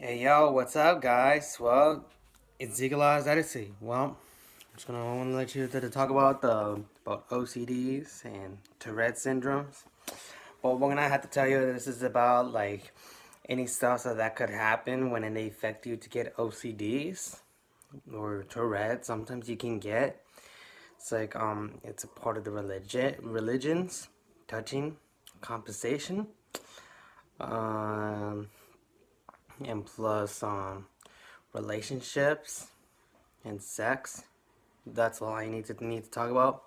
Hey yo, what's up, guys? Well, it's Ziegler's Odyssey. Well, I'm just gonna want to let you to talk about about OCDs and Tourette syndromes. But we're gonna have to tell you this is about like any stuff that could happen when they affect you to get OCDs or Tourette. Sometimes you can get. It's like it's a part of the religions, touching, compensation, um, and plus relationships and sex. That's all I need to talk about.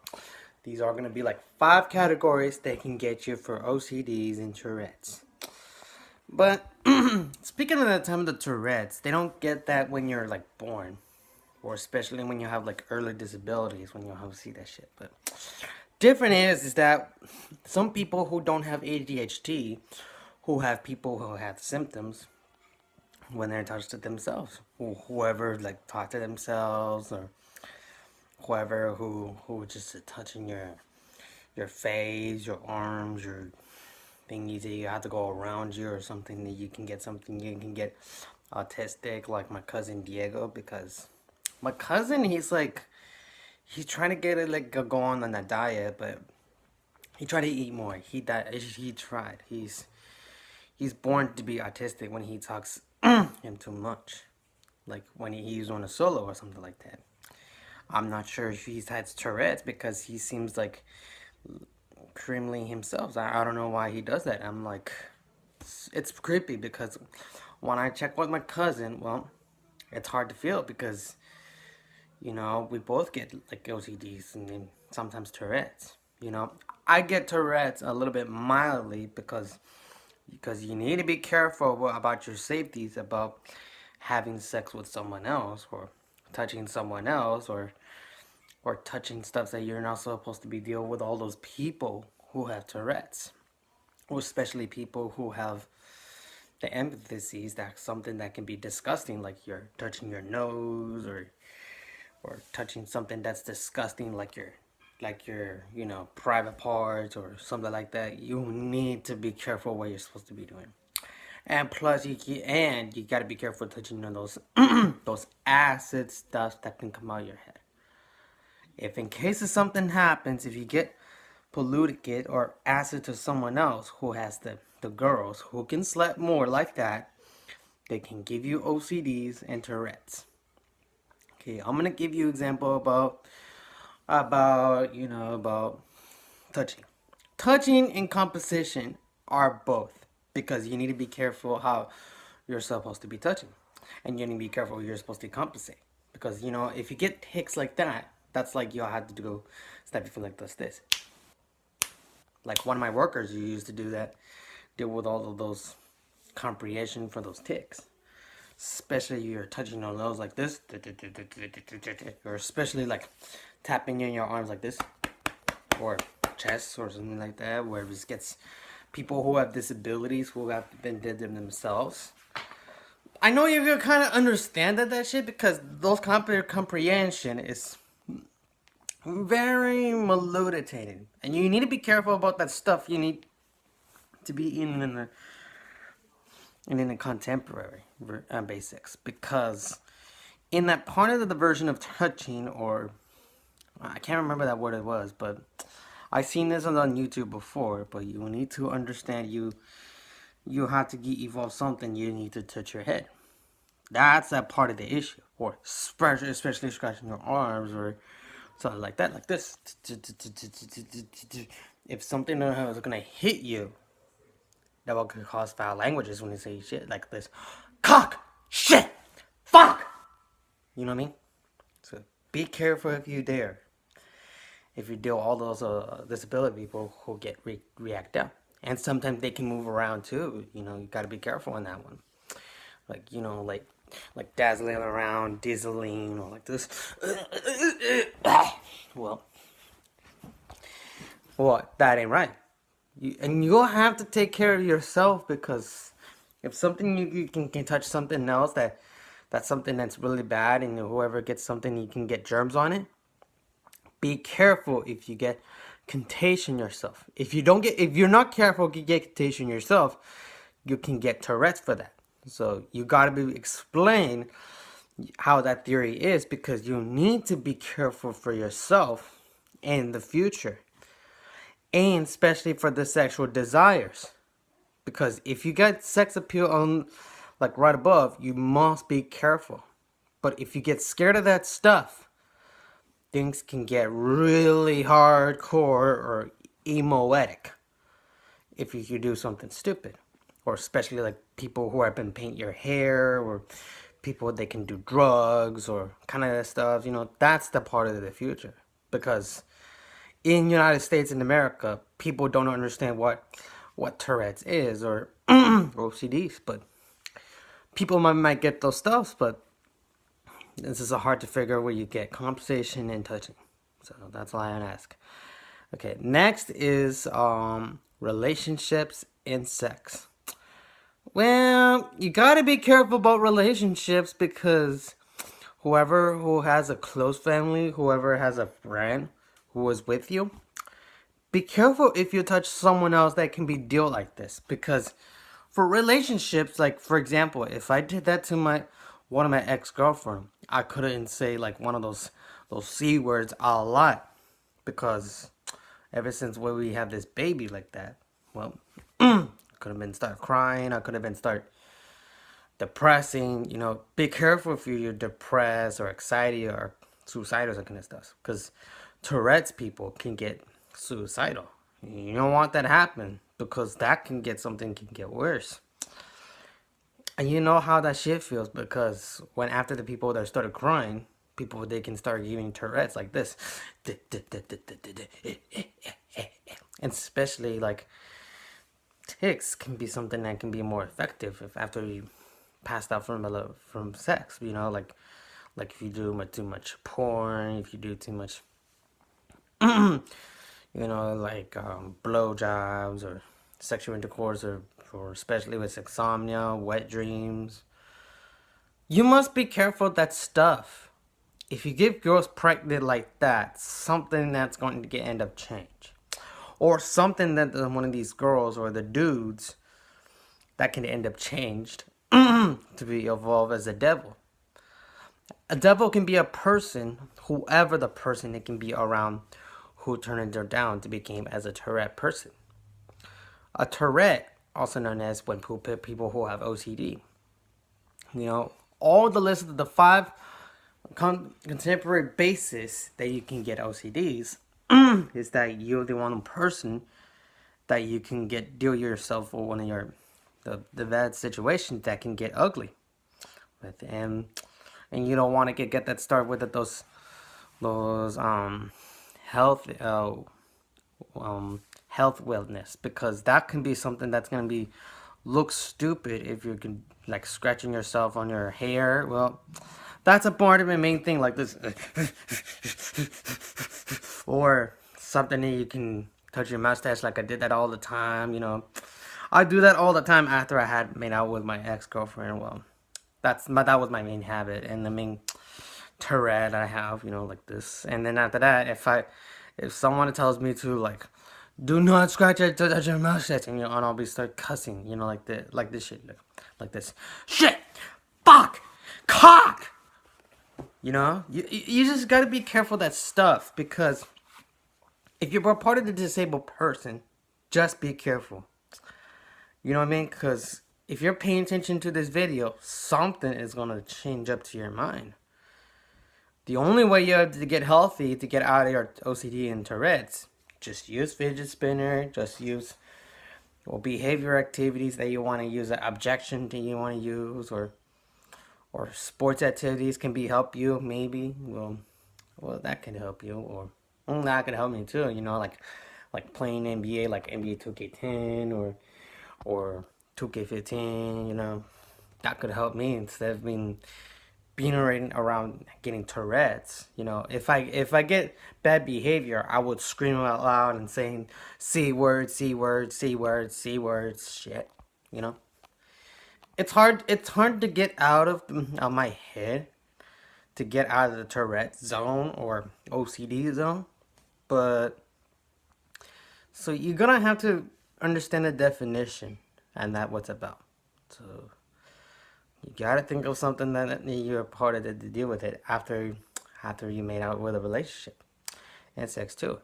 These are gonna be like 5 categories that can get you for OCDs and Tourette's. But speaking of the time of the Tourette's, they don't get that when you're like born, or especially when you have like early disabilities when you have see that shit. But different is that some people who don't have ADHD, who have people who have symptoms when they're touched to themselves, whoever like talk to themselves or whoever who just touching your face, your arms, your thingies that you have to go around you or something that you can get something you can get autistic like my cousin Diego because my cousin he's trying to get it like go on a diet but he tried to eat more he tried he's born to be autistic when he talks him too much like when he's on a solo or something like that. I'm not sure if he's had Tourette's because he seems like extremely himself. I don't know why he does that. I'm like, it's creepy because when I check with my cousin, well, it's hard to feel because we both get like OCDs and then sometimes Tourette's. I get Tourette's a little bit mildly because you need to be careful about your safeties about having sex with someone else or touching someone else or touching stuff that you're not supposed to be dealing with all those people who have Tourette's, or especially people who have the empathy disease. That's something that can be disgusting, like you're touching your nose or touching something that's disgusting, like your private parts or something like that. You need to be careful what you're supposed to be doing. And plus, you gotta be careful touching on those those acid stuff that can come out of your head. If in case of something happens, if you get polluted or acid to someone else who has the girls who can sleep more like that, they can give you OCDs and Tourette's. Okay, I'm gonna give you example about touching. Touching and composition are both because you need to be careful how you're supposed to be touching, and you need to be careful you're supposed to compensate because if you get hicks like that, that's like you have to go step your foot like this. Like one of my workers who used to do that, deal with all of those comprehension for those ticks. Especially you're touching on those like this, or especially like tapping in your arms like this, or chest or something like that, where it just gets people who have disabilities who have been did them themselves. I know you can kind of understand that shit because those comprehension is very maluditated, and you need to be careful about that stuff. You need to be in the contemporary basics because in that part of the version of touching, or I can't remember that word it was, but I've seen this on YouTube before. But you need to understand you have to evolve something. You need to touch your head. That's that part of the issue, or especially scratching your arms or something like that, like this. If something is gonna hit you, that will cause foul languages when you say shit like this. Cock! Shit! Fuck! You know what I mean? So be careful if you dare. If you deal all those disability people who get react out. And sometimes they can move around too. You gotta be careful on that one. Like, like dazzling around, dizzling, or like this. Well, what? That ain't right. You'll have to take care of yourself because if something you can touch something else that's something that's really bad, and whoever gets something you can get germs on it. Be careful if you get contagion yourself. If you're not careful, you get contagion yourself. You can get Tourette's for that. So you gotta be explain how that theory is, because you need to be careful for yourself in the future, and especially for the sexual desires. Because if you get sex appeal on, like, right above, you must be careful. But if you get scared of that stuff, things can get really hardcore or emoetic if you do something stupid. Or especially like people who have been paint your hair, or people that can do drugs or kind of that stuff. That's the part of the future. Because in United States and America, people don't understand what Tourette's is, or OCDs, but people might get those stuffs, but this is hard to figure where you get conversation and touching. So that's why I ask. Okay, next is relationships and sex. Well, you gotta be careful about relationships, because whoever who has a close family, whoever has a friend who is with you, be careful if you touch someone else that can be dealt like this. Because for relationships, like for example, if I did that to one of my ex-girlfriend, I couldn't say like one of those C words a lot, because ever since when we have this baby like that, well, could have been start crying, I could have been start depressing. Be careful if you're depressed or excited or suicidal, that kind of stuff, because Tourette's people can get suicidal. You don't want that to happen, because that can get worse. And you know how that shit feels, because when after the people that started crying, people, they can start giving Tourette's like this. And especially like tics can be something that can be more effective if after you passed out from sex. Like if you do too much porn, if you do too much, like blowjobs or sexual intercourse, or especially with insomnia, wet dreams. You must be careful of that stuff. If you give girls pregnant like that, something that's going to end up change. Or something that one of these girls or the dudes that can end up changed to be evolved as a devil. A devil can be a person, whoever the person it can be around, who turned it down to become as a Tourette person. A Tourette, also known as when people who have OCD. All the list of the 5 contemporary basis that you can get OCDs is that you're the one person that you can deal yourself with one of the bad situations that can get ugly with. And you don't want to get that start with those health health wellness, because that can be something that's going to be look stupid if you can, like, scratching yourself on your hair. Well, that's a part of the main thing, like this. Or something that you can touch your mustache, like I did that all the time. I do that all the time after I had made out with my ex-girlfriend. Well, that was my main habit and the main Tourette I have, like this. And then after that, if someone tells me to, like, do not scratch it, touch your mustache, and I'll be start cussing, like this shit, like this shit, fuck, cock. You just gotta be careful of that stuff, because if you're part of the disabled person, just be careful. You know what I mean? Because if you're paying attention to this video, something is gonna change up to your mind. The only way you have to get healthy, to get out of your OCD and Tourette's, just use fidget spinner, just use behavior activities that you want to use, an objection that you want to use, or sports activities can help you, maybe. Well, that can help you, or that can help me too. Like playing NBA, like NBA 2K10 or 2K15. That could help me instead of being around getting Tourette's. If I get bad behavior, I would scream out loud and saying C words, C words, C words, C words, shit. It's hard to get out of my head, to get out of the Tourette zone or OCD zone. But so you're gonna have to understand the definition and that what's about. So You gotta think of something that you're part of to deal with it after you made out with a relationship and sex too.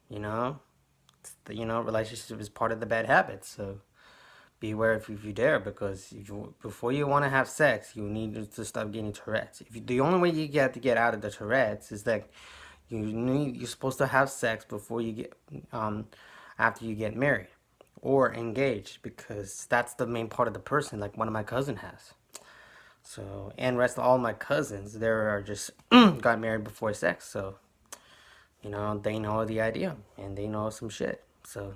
You know, relationship is part of the bad habits. So beware if you dare, because before you want to have sex, you need to stop getting Tourette's. The only way you get to get out of the Tourette's is that you're supposed to have sex before you get after you get married or engaged, because that's the main part of the person. Like one of my cousin has. So, and rest of all my cousins, they are just got married before sex. So, they know the idea and they know some shit. So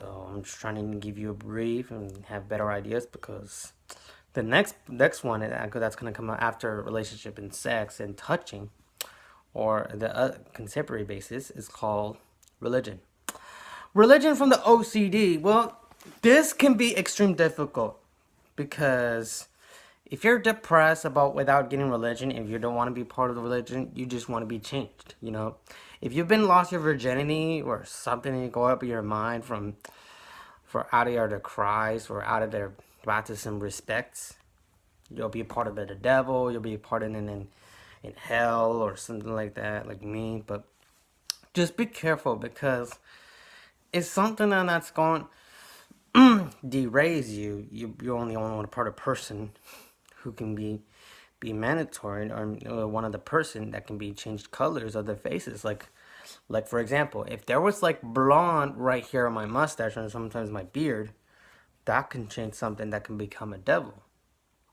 I'm just trying to give you a brief and have better ideas, because the next one that's gonna come out after relationship and sex and touching, or the contemporary basis, is called religion. Religion from the OCD. Well, this can be extreme difficult, because if you're depressed about without getting religion, if you don't want to be part of the religion, you just want to be changed. If you've been lost your virginity or something, and you go up in your mind for out of the Christ or out of their baptism respects, you'll be a part of the devil. You'll be a part of in hell or something like that, like me. But just be careful, because it's something that's going deraise you. You're only one part of person who can be mandatory, or one of the person that can be changed colors of their faces. Like for example, if there was like blonde right here on my mustache and sometimes my beard, that can change something that can become a devil,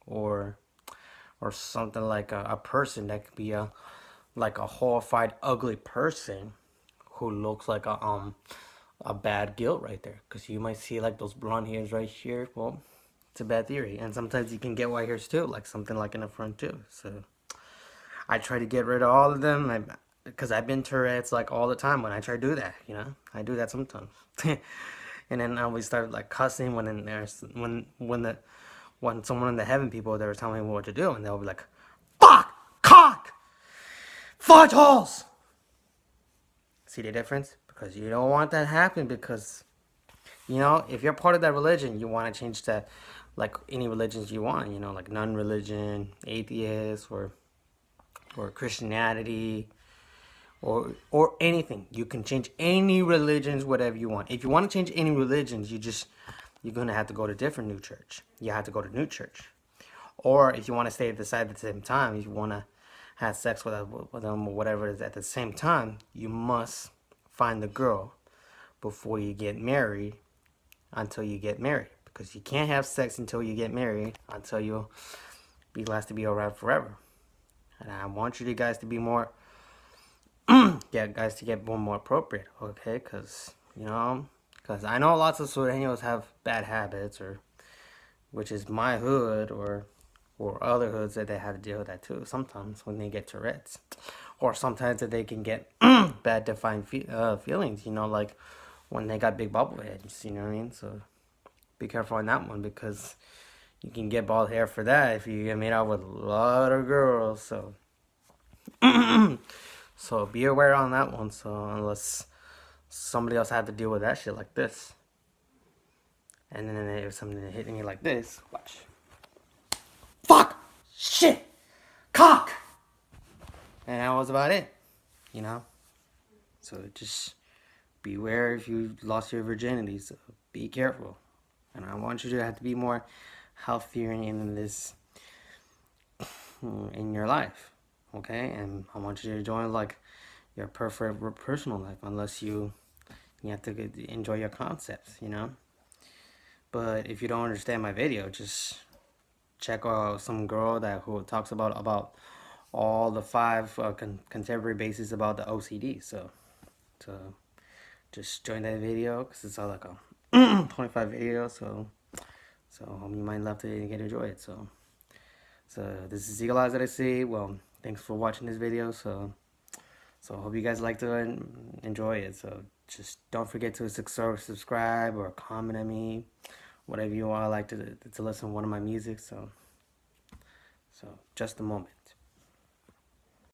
or something like a person that could be a horrified, ugly person who looks like a bad guilt right there. Because you might see like those blonde hairs right here. Well, it's a bad theory. And sometimes you can get white hairs too, like something like in the front too. So I try to get rid of all of them, because I've been Tourette's like all the time. When I try to do that, I do that sometimes. And then I always start like cussing when someone in the heaven people, they were telling me what to do, and they'll be like, "Fuck, cock, fudge holes." See the difference? Because you don't want that to happen, because if you're part of that religion, you want to change that, like any religions you want, like non-religion, atheist, or Christianity, or anything. You can change any religions, whatever you want. If you want to change any religions, you're gonna have to go to different new church. You have to go to new church. Or if you want to stay at the side at the same time, if you want to have sex with them or whatever it is at the same time, you must find the girl before you get married, until you get married. Because you can't have sex until you get married, until you'll be last to be around forever. And I want you guys to be more, guys to get more appropriate, okay? Because I know lots of Sureños have bad habits, which is my hood, or other hoods that they have to deal with that too. Sometimes when they get Tourette's, or sometimes that they can get bad defined feelings. Like when they got big bubble heads. You know what I mean? So be careful on that one, because you can get bald hair for that if you get made out with a lot of girls. So so be aware on that one. So unless somebody else had to deal with that shit like this, and then if something hitting me like this, watch. Fuck! Shit! Cock! And that was about it. So just beware if you lost your virginity. So be careful. And I want you to have to be more healthier in this, in your life. Okay? And I want you to join like your perfect personal life, unless you have to enjoy your concepts, But if you don't understand my video, just check out some girl who talks about all the 5 contemporary bases about the OCD. So just join that video, because it's all like a 25 video. So you might love to enjoy it. So this is Eagle Eyes that I see. Well, thanks for watching this video. So I hope you guys like to enjoy it. So just don't forget to subscribe or comment on me, whatever you want. I like to listen to one of my music. So just a moment.